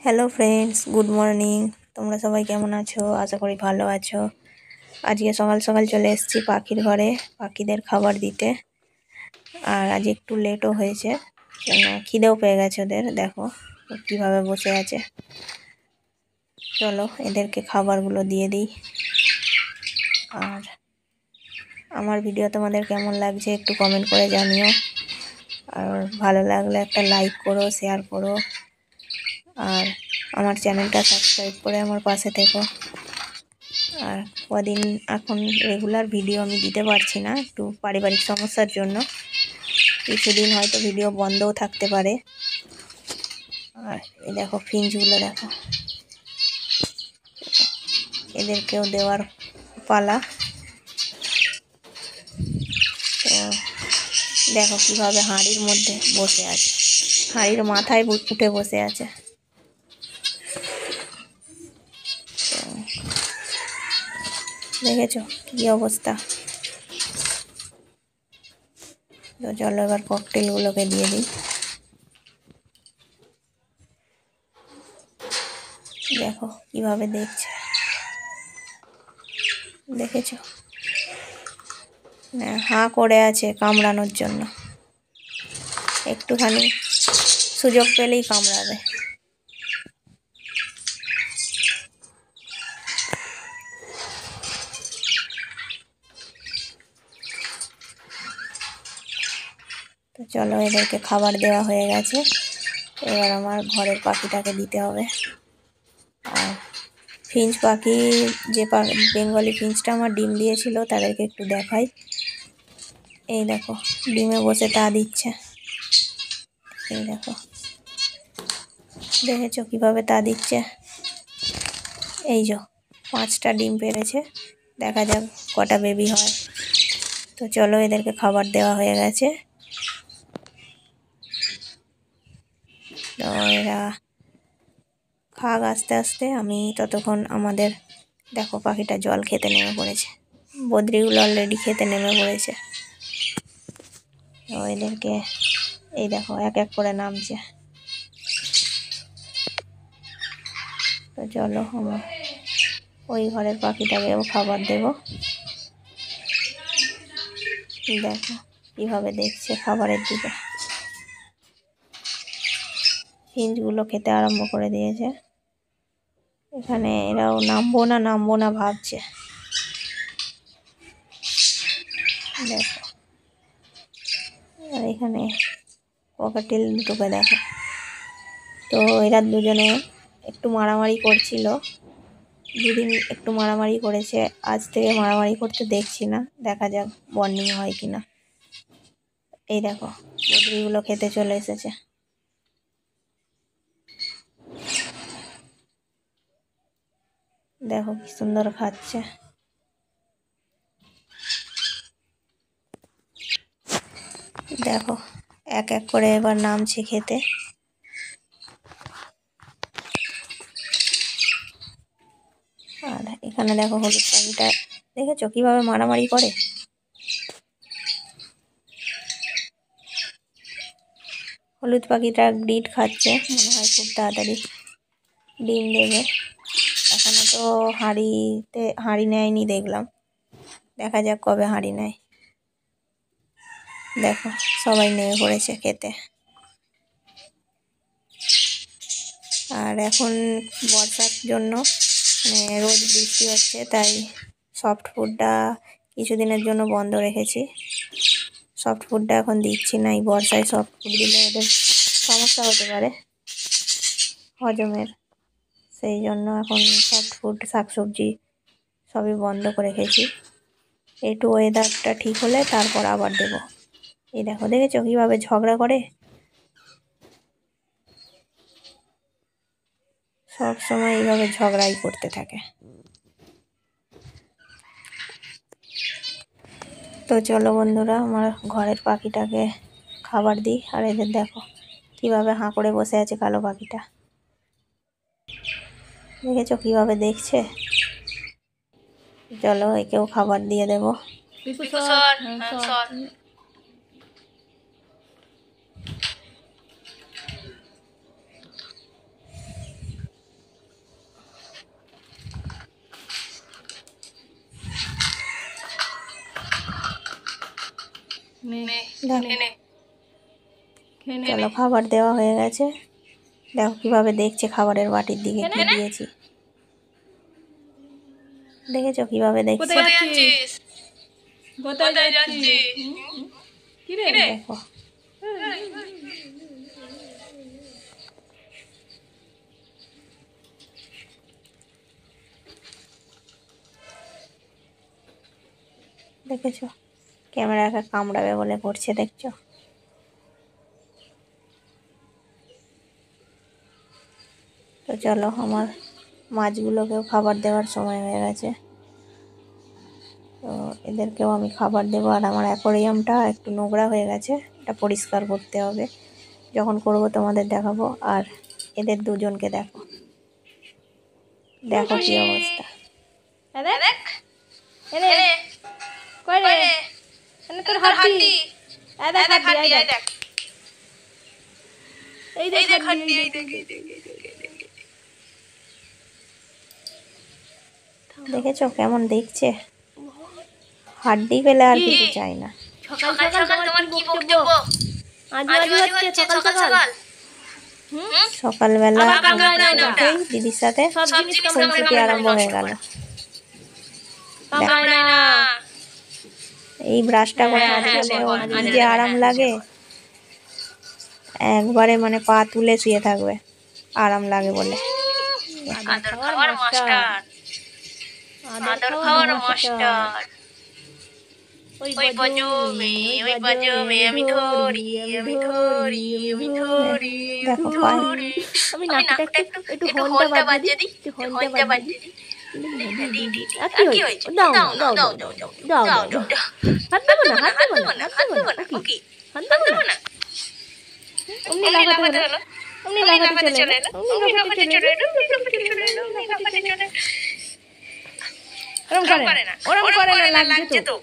Hello friends, good morning. তোমরা সবাই কেমন আছো? আশা করি ভালো আছো। আজকে সকাল সকাল চলে এসেছি পাখির ঘরে পাখিদের খাবার দিতে। আর আজ একটু লেটও হয়েছে, কেন খিদেও পেয়ে গেছে ওদের। দেখো কীভাবে বসে আছে। চলো এদেরকে খাবারগুলো দিয়ে দিই। আর আমার ভিডিও তোমাদের কেমন লাগছে একটু কমেন্ট করে জানিও। আর ভালো লাগলে একটা লাইক করো, শেয়ার করো। আর আমার চ্যানেলটা সাবস্ক্রাইব করে আমার পাশে থেকো। আর কদিন এখন রেগুলার ভিডিও আমি দিতে পারছি না, একটু পারিবারিক সমস্যার জন্য। কিছুদিন হয়তো ভিডিও বন্ধও থাকতে পারে। আর এই দেখো ফিঞ্চগুলো দেখো, এদেরকেও দেওয়ার পালা। তো দেখো কীভাবে হাঁড়ির মধ্যে বসে আছে, হাঁড়ির মাথায় উঠে বসে আছে। তো দেখেছো কী অবস্থা। তো চলো এবার ককটেলগুলোকে দিয়ে দিই। দেখো কিভাবে দেখছে, দেখেছো? হাঁ করে আছে কামড়ানোর জন্য, একটুখানি সুযোগ পেলেই কামড়াবে। তো চলো এদেরকে খাবার দেওয়া হয়ে গেছে, এবার আমার ঘরের পাখিটাকে দিতে হবে। আর ফিঞ্চ পাখি, যে বেঙ্গলি ফিঞ্চটা আমার ডিম দিয়েছিল, তাদেরকে একটু দেখাই। এই দেখো ডিমে বসে তা দিচ্ছে। এই দেখো, দেখেছো কিভাবে তা দিচ্ছে। এই যে 5টা ডিম পেড়েছে, দেখা যাক কটা বেবি হয়। তো চলো এদেরকে খাবার দেওয়া হয়ে গেছে। তো এরা খাক আস্তে আস্তে, আমি ততক্ষণ আমাদের দেখো পাখিটা জল খেতে নেমে পড়েছে। বদ্রিগুলো অলরেডি খেতে নেমে পড়েছে। তো এদেরকে এই দেখো এক এক করে নামছে। তো চলো আমার ওই ঘরের পাখিটাকেও খাবার দেব। দেখো কীভাবে দেখছে খাবারের দিকে। ফিঞ্চগুলো খেতে আরম্ভ করে দিয়েছে। এখানে এরাও নামবো না ভাবছে। দেখো আর এখানে ককাটেল দুটোকে দেখো। তো এরা দুজনে একটু মারামারি করছিল, দুদিন একটু মারামারি করেছে। আজ থেকে মারামারি করতে দেখছি না, দেখা যাক বন্ডিং হয় কিনা। এই দেখো বদ্রিগুলো খেতে চলে এসেছে। দেখো কি সুন্দর খাচ্ছে। দেখো এক এক করে এবার নামছে খেতে। আর এখানে দেখো হলুদ পাখিটা, দেখেছো কিভাবে মারামারি করে। হলুদ পাখিটা গ্রিড খাচ্ছে, মনে হয় খুব তাড়াতাড়ি ডিম দেবে। এখনো তো হাঁড়ি নেয়নি দেখলাম, দেখা যাক কবে হাঁড়ি নেয়। দেখো সবাই নেমে পড়েছে খেতে। আর এখন বর্ষার জন্য রোজ বৃষ্টি হচ্ছে, তাই সফট ফুডটা কিছুদিনের জন্য বন্ধ রেখেছি। সফট ফুডটা এখন দিচ্ছি না, এই বর্ষায় সফট ফুড দিলে ওদের সমস্যা হতে পারে হজমের। সেই জন্য এখন সফট ফুড, শাকসবজি সবই বন্ধ করে রেখেছি। একটু ওয়েদারটা ঠিক হলে তারপর আবার দেবো। এই দেখো, দেখেছো কীভাবে ঝগড়া করে। সব সময় এইভাবে ঝগড়াই করতে থাকে। তো চলো বন্ধুরা, আমার ঘরের পাখিটাকে খাবার দিই। আর এদের দেখো কীভাবে হাঁ করে বসে আছে কালো পাখিটা, দেখেছো কীভাবে দেখছে। চলো একেও খাবার দিয়ে দেবো। চলো খাবার দেওয়া হয়ে গেছে। দেখো কিভাবে দেখছে খাবারের বাটির দিকে কি দিয়েছি। দেখেছো কিভাবে দেখছে? দেখো দেখেছো ক্যামেরাকে কামড়াবে বলে করছে, দেখছো? তো চলো আমার মাছগুলোকেও খাবার দেওয়ার সময় হয়ে গেছে। তো এদেরকেও আমি খাবার দেবো। আর আমার অ্যাকোয়ারিয়ামটা একটু নোংরা হয়ে গেছে, এটা পরিষ্কার করতে হবে। যখন করব তোমাদের দেখাবো। আর এদের দুজনকে দেখো, দেখো কি অবস্থা। দেখেছো কেমন দেখছে? হাড্ডি পেলে আর কিছু চাই না। সকালবেলা উঠেই দিদির সাথে খুনসুটি আরম্ভ হয়ে গেল। এই ব্রাশটা করে মাজলে ওর যে আরাম লাগে, একবারে মানে পা তুলে শুয়ে থাকবে, আরাম লাগে বলে। আদর খাওয়ার মাস্টার, আদর খাওয়ার মাস্টার। ওই বাজবে আমি ধরি, আমি ধরি, আমি ধরি, দেখো আমি নাকটা একটু হর্নটা বাজিয়ে দিই, হর্নটা বাজিয়ে দিই। কি হয়েছে? দাও দাও দাও দাও দাও দাও দাও। হাত দেবো না, হাত দেবো না, হাত দেবো না, কি হাত দেবো না? অমনি লাফাতে হলো, অমনি লাফাতে চলে এলো, অমনি লাফাতে চলে এলো, অমনি লাফাতে চলে এলো। ওরম করে না, ওরম করে না, লাগছে তো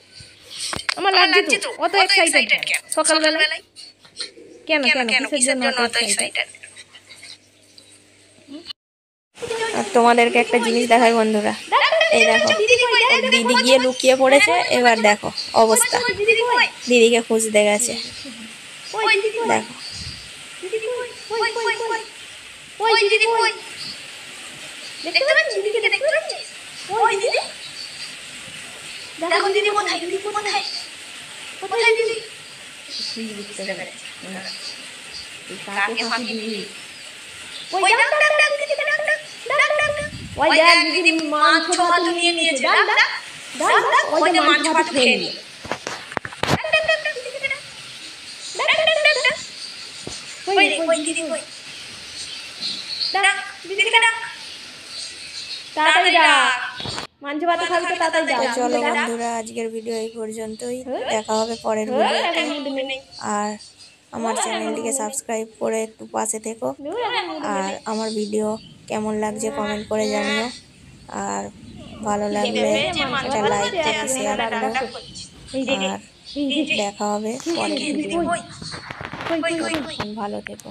আমার, লাগছে তো। অত এক্সাইটেড কেন সকালবেলায়? কেন কেন কিসের জন্য অত এক্সাইটেড? আর তোমাদেরকে একটা জিনিস দেখাই বন্ধুরা, এই দেখো দিদি গিয়ে লুকিয়ে পড়েছে। এবার দেখো অবস্থা, দিদিকে খুঁজতে গেছে। দেখো দেখো দিদি কোথায়, দিদি কোথায়, কোথায় দিদি? কাকে ফাঁকি দিবি? ওই ডাক ডাক ডাক দিদি, ডাক ডাক ডাক ডাক। ওই দেখ দিদি মাছ ভাত নিয়ে নিয়েছে, ডাক ডাক ডাক ডাক। ওই যে মাছ ভাত খেয়ে নিল। ডাক ডাক ডাক ডাক দিদি, ডাক ডাক ডাক ডাক ডাক। কই রে, কই দিদি কই? ডাক দিদিকে ডাক, তাড়াতাড়ি ডাক। মাছ ভাত খাবি তো তাড়াতাড়ি ডাক। চলো বন্ধুরা আজকের ভিডিও এই পর্যন্তই, দেখা হবে পরের ভিডিওতে। আর আমার চ্যানেলটিকে সাবস্ক্রাইব করে একটু পাশে থেকো। আর আমার ভিডিও কেমন লাগছে কমেন্ট করে জানিও। আর ভালো লাগলে একটা লাইক করে শেয়ার করো। আর দেখা হবে পরের ভিডিও। ভালো থেকো।